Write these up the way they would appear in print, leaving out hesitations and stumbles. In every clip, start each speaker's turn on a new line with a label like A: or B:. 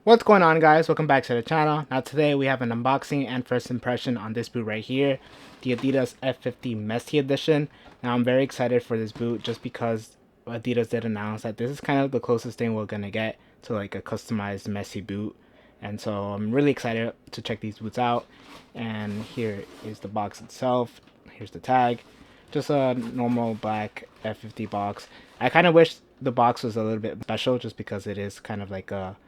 A: What's going on, guys? Welcome back to the channel. Now today we have an unboxing and first impression on this boot right here, the Adidas F50 Messi edition. Now I'm very excited for this boot just because Adidas did announce that this is kind of the closest thing we're gonna get to like a customized Messi boot, and so I'm really excited to check these boots out. And here is the box itself. Here's the tag, just a normal black F50 box. I kind of wish the box was a little bit special just because it is kind of like a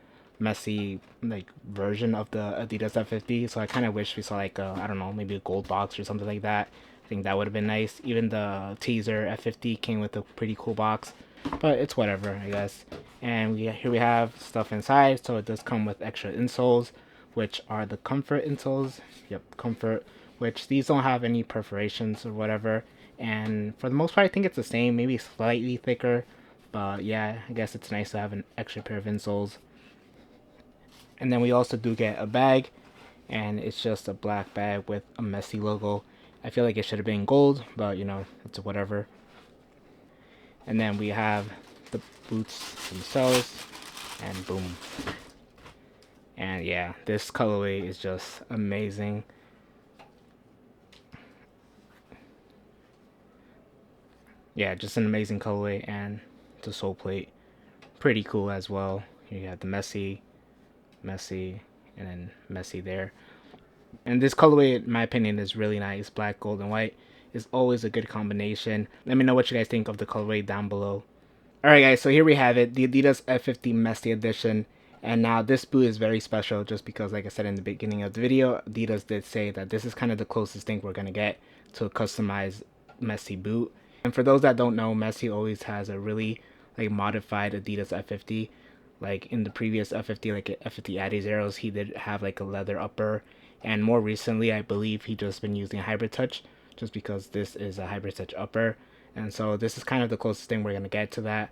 A: Messi like version of the Adidas F50. So I kind of wish we saw like I don't know, maybe a gold box or something like that. I think that would have been nice. Even the teaser F50 came with a pretty cool box, but it's whatever, I guess. And here we have stuff inside. So it does come with extra insoles, which are the comfort insoles. Yep, comfort. Which these don't have any perforations or whatever. And for the most part, I think it's the same, maybe slightly thicker. But yeah, I guess it's nice to have an extra pair of insoles. And then we also do get a bag, and it's just a black bag with a Messi logo. I feel like it should have been gold, but you know, it's whatever. And then we have the boots themselves, and boom. And yeah, this colorway is just amazing. Yeah, just an amazing colorway, and the sole plate, pretty cool as well. Here you have the Messi, and then Messi there. And this colorway, in my opinion, is really nice. Black, gold, and white is always a good combination. Let me know what you guys think of the colorway down below. Alright guys, so here we have it, the Adidas F50 Messi edition. And now this boot is very special just because, like I said in the beginning of the video, Adidas did say that this is kind of the closest thing we're going to get to a customized Messi boot. And for those that don't know, Messi always has a really like modified Adidas F50. Like in the previous F50, like F50 Adidas, he did have like a leather upper, and more recently I believe he just been using hybrid touch just because this is a hybrid touch upper. And so this is kind of the closest thing we're gonna get to that,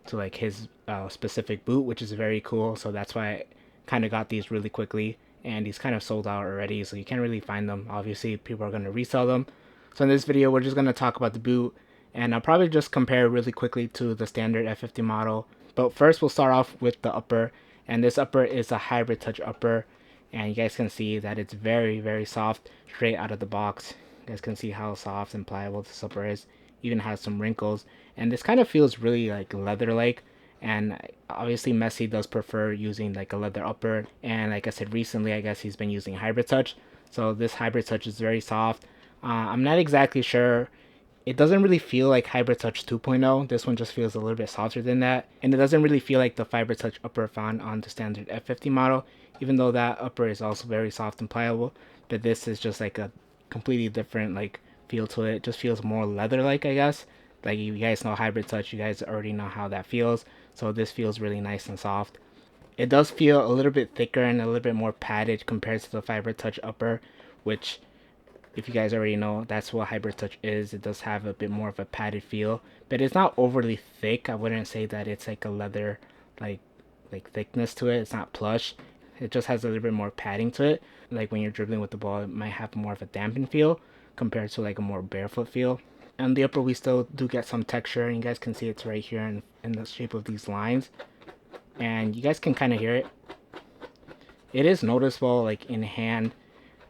A: to like his specific boot, which is very cool. So that's why I kind of got these really quickly, and he's kind of sold out already, so you can't really find them. Obviously people are going to resell them. So in this video we're just going to talk about the boot, and I'll probably just compare really quickly to the standard F50 model. But first we'll start off with the upper, and this upper is a hybrid touch upper, and you guys can see that it's very soft straight out of the box. You guys can see how soft and pliable this upper is. Even has some wrinkles, and this kind of feels really like leather like. And obviously Messi does prefer using like a leather upper, and like I said recently, I guess he's been using hybrid touch, so this hybrid touch is very soft. I'm not exactly sure, it doesn't really feel like Hybrid Touch 2.0. This one just feels a little bit softer than that. And it doesn't really feel like the Fiber Touch upper found on the standard F50 model, even though that upper is also very soft and pliable. But this is just like a completely different like feel to it. It just feels more leather-like, I guess. Like you guys know Hybrid Touch, you guys already know how that feels. So this feels really nice and soft. It does feel a little bit thicker and a little bit more padded compared to the Fiber Touch upper, which, if you guys already know, that's what hybrid touch is. It does have a bit more of a padded feel, but it's not overly thick. I wouldn't say that it's like a leather like thickness to it. It's not plush. It just has a little bit more padding to it. Like when you're dribbling with the ball, it might have more of a dampened feel compared to like a more barefoot feel. And the upper, we still do get some texture, and you guys can see it's right here in the shape of these lines, and you guys can kind of hear it. It is noticeable like in hand.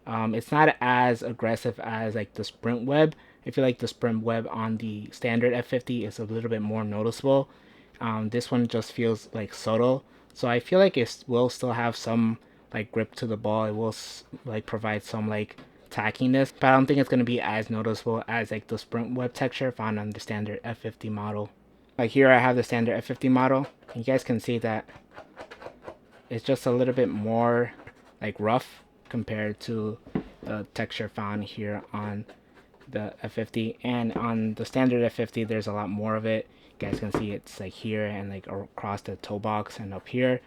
A: It's not as aggressive as like the sprint web. I feel like the sprint web on the standard F50 is a little bit more noticeable. This one just feels like subtle, so I feel like it will still have some like grip to the ball. It will like provide some like tackiness, but I don't think it's gonna be as noticeable as like the sprint web texture found on the standard F50 model. Like here I have the standard F50 model, and you guys can see that it's just a little bit more like rough compared to the texture found here on the F50. And on the standard F50 there's a lot more of it. You guys can see it's like here and like across the toe box and up here.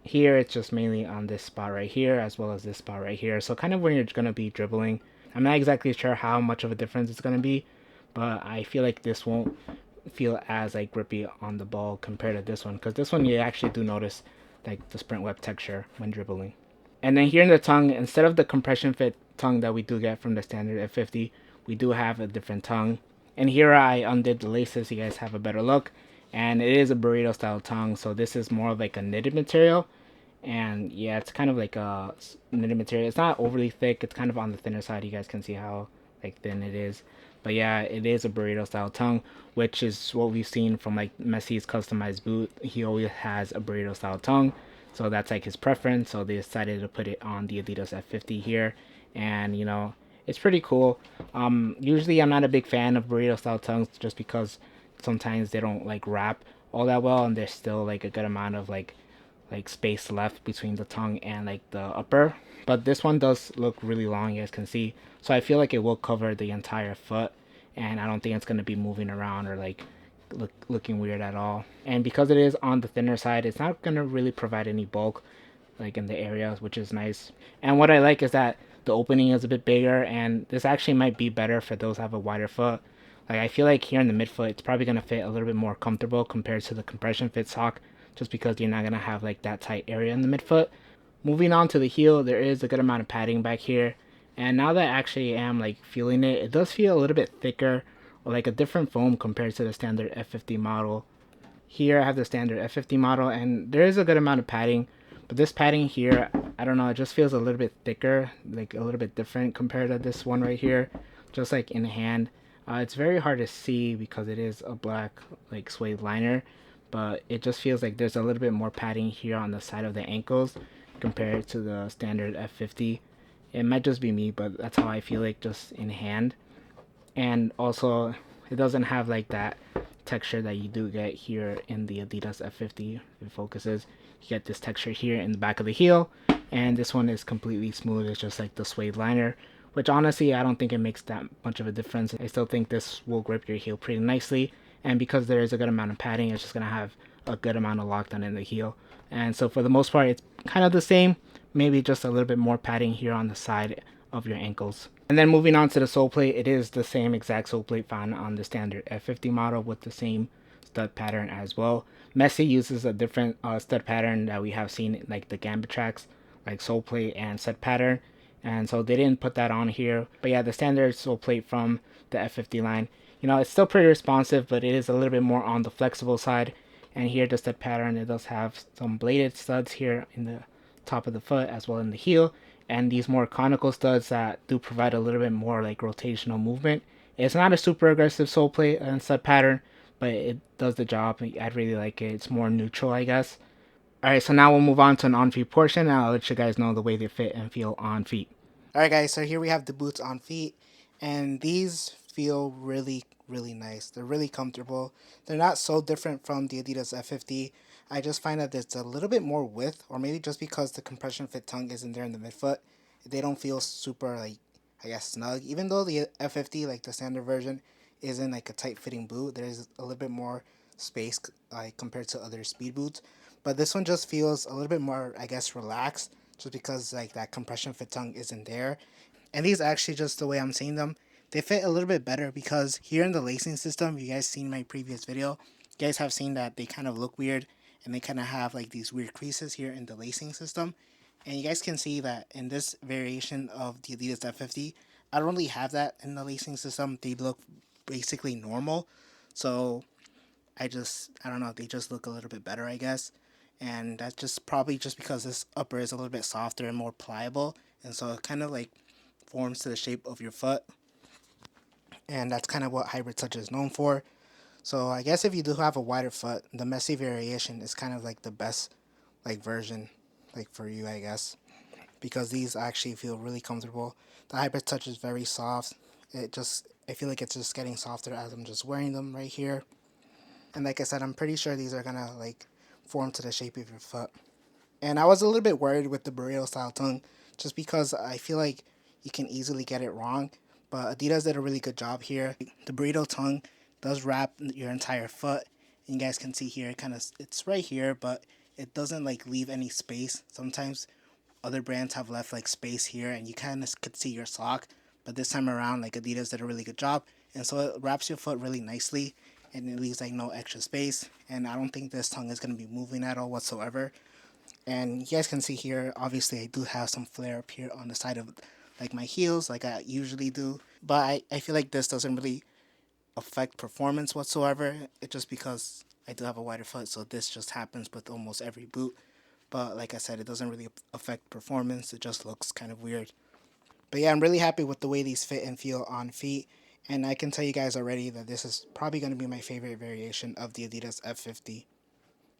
A: Here it's just mainly on this spot right here as well as this spot right here. So kind of when you're going to be dribbling, I'm not exactly sure how much of a difference it's going to be, but I feel like this won't feel as like grippy on the ball compared to this one, because this one you actually do notice like the sprint web texture when dribbling. And then here in the tongue, instead of the compression fit tongue that we do get from the standard F50, we do have a different tongue. And here I undid the laces so you guys have a better look. And it is a burrito style tongue, so this is more of like a knitted material. And yeah, it's kind of like a knitted material. It's not overly thick. It's kind of on the thinner side. You guys can see how like thin it is. But yeah, it is a burrito style tongue, which is what we've seen from like Messi's customized boot. He always has a burrito style tongue, so that's like his preference. So they decided to put it on the Adidas F50 here, and it's pretty cool. Usually I'm not a big fan of burrito style tongues just because sometimes they don't like wrap all that well, and there's still like a good amount of like space left between the tongue and like the upper. But this one does look really long, you guys can see. So I feel like it will cover the entire foot, and I don't think it's gonna be moving around or like looking weird at all. And because it is on the thinner side, it's not gonna really provide any bulk like in the area, which is nice. And what I like is that the opening is a bit bigger, and this actually might be better for those who have a wider foot. Like I feel like here in the midfoot, it's probably gonna fit a little bit more comfortable compared to the compression fit sock, just because you're not gonna have like that tight area in the midfoot. Moving on to the heel, there is a good amount of padding back here, and now that I actually am like feeling it, it does feel a little bit thicker or like a different foam compared to the standard F50 model. Here I have the standard F50 model, and there is a good amount of padding, but this padding here, I don't know, it just feels a little bit thicker, like a little bit different compared to this one right here, just like in hand. It's very hard to see because it is a black like suede liner, but it just feels like there's a little bit more padding here on the side of the ankles compared to the standard F50. It might just be me, but that's how I feel like just in hand. And also, it doesn't have like that texture that you do get here in the Adidas F50. It focuses. You get this texture here in the back of the heel, and this one is completely smooth. It's just like the suede liner, which honestly I don't think it makes that much of a difference. I still think this will grip your heel pretty nicely, and because there is a good amount of padding, it's just gonna have a good amount of lockdown in the heel. And so for the most part, it's kind of the same. Maybe just a little bit more padding here on the side of your ankles. And then moving on to the sole plate, it is the same exact sole plate found on the standard F50 model with the same stud pattern as well. Messi uses a different stud pattern that we have seen like the Gambit tracks, like sole plate and set pattern, and so they didn't put that on here. But yeah, the standard sole plate from the F50 line, it's still pretty responsive, but it is a little bit more on the flexible side. And here the stud pattern, it does have some bladed studs here in the top of the foot as well in the heel, and these more conical studs that do provide a little bit more like rotational movement. It's not a super aggressive sole plate and stud pattern, but it does the job. I really like it. It's more neutral, I guess. Alright, so now we'll move on to an on feet portion, and I'll let you guys know the way they fit and feel on feet. Alright, guys, so here we have the boots on feet, and these feel really, really nice. They're really comfortable. They're not so different from the Adidas F50. I just find that it's a little bit more width, or maybe just because the compression fit tongue isn't there in the midfoot, they don't feel super, like, I guess, snug. Even though the F50, like the standard version, isn't like a tight fitting boot, there's a little bit more space like compared to other speed boots. But this one just feels a little bit more, I guess, relaxed, just because like that compression fit tongue isn't there. And these actually, just the way I'm seeing them, they fit a little bit better because here in the lacing system, you guys seen my previous video, you guys have seen that they kind of look weird, and they kind of have like these weird creases here in the lacing system. And you guys can see that in this variation of the Adidas F50, I don't really have that in the lacing system. They look basically normal. So I don't know, they just look a little bit better, I guess. And that's just probably just because this upper is a little bit softer and more pliable. And so it kind of like forms to the shape of your foot. And that's kind of what Hybrid Touch is known for. So I guess if you do have a wider foot, the Messi variation is kind of like the best like version like for you, I guess, because these actually feel really comfortable. The Hybrid Touch is very soft. I feel like it's just getting softer as I'm just wearing them right here. And like I said, I'm pretty sure these are gonna like form to the shape of your foot. And I was a little bit worried with the burrito style tongue, just because I feel like you can easily get it wrong. But Adidas did a really good job here. The burrito tongue does wrap your entire foot. And you guys can see here, it's right here, but it doesn't like leave any space. Sometimes other brands have left like space here, and you kind of could see your sock. But this time around, like Adidas did a really good job, and so it wraps your foot really nicely, and it leaves like no extra space. And I don't think this tongue is gonna be moving at all whatsoever. And you guys can see here, obviously I do have some flare up here on the side of like my heels like I usually do. But I feel like this doesn't really affect performance whatsoever. It's just because I do have a wider foot, so this just happens with almost every boot.
B: but like I said, it doesn't really affect performance. It just looks kind of weird. But yeah, I'm really happy with the way these fit and feel on feet. And I can tell you guys already that this is probably going to be my favorite variation of the Adidas F50.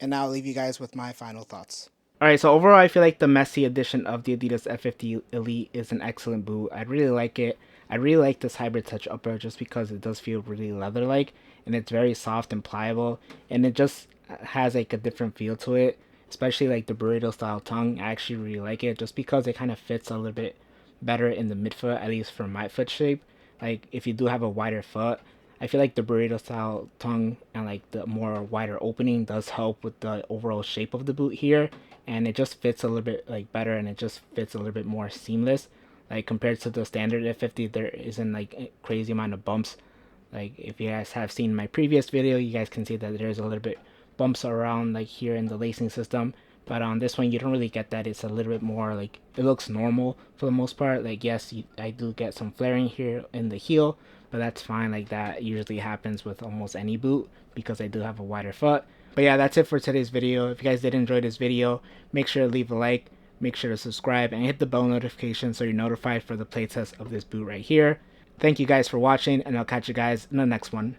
B: And now I'll leave you guys with my final thoughts.
A: All right, so overall, I feel like the Messi edition of the Adidas F50 Elite is an excellent boot. I really like it. I really like this hybrid touch upper just because it does feel really leather-like, and it's very soft and pliable, and it just has like a different feel to it. Especially like the burrito style tongue, I actually really like it just because it kind of fits a little bit better in the midfoot, at least for my foot shape. Like if you do have a wider foot, I feel like the burrito style tongue and like the more wider opening does help with the overall shape of the boot here, and it just fits a little bit like better, and it just fits a little bit more seamless. Like compared to the standard F50, there isn't like a crazy amount of bumps. Like if you guys have seen my previous video, you guys can see that there's a little bit bumps around like here in the lacing system. But on this one, you don't really get that. It's a little bit more like it looks normal for the most part. Like yes, I do get some flaring here in the heel, but that's fine. Like that usually happens with almost any boot because I do have a wider foot. But yeah, that's it for today's video. If you guys did enjoy this video, make sure to leave a like, make sure to subscribe, and hit the bell notification so you're notified for the playtest of this boot right here. Thank you guys for watching, and I'll catch you guys in the next one.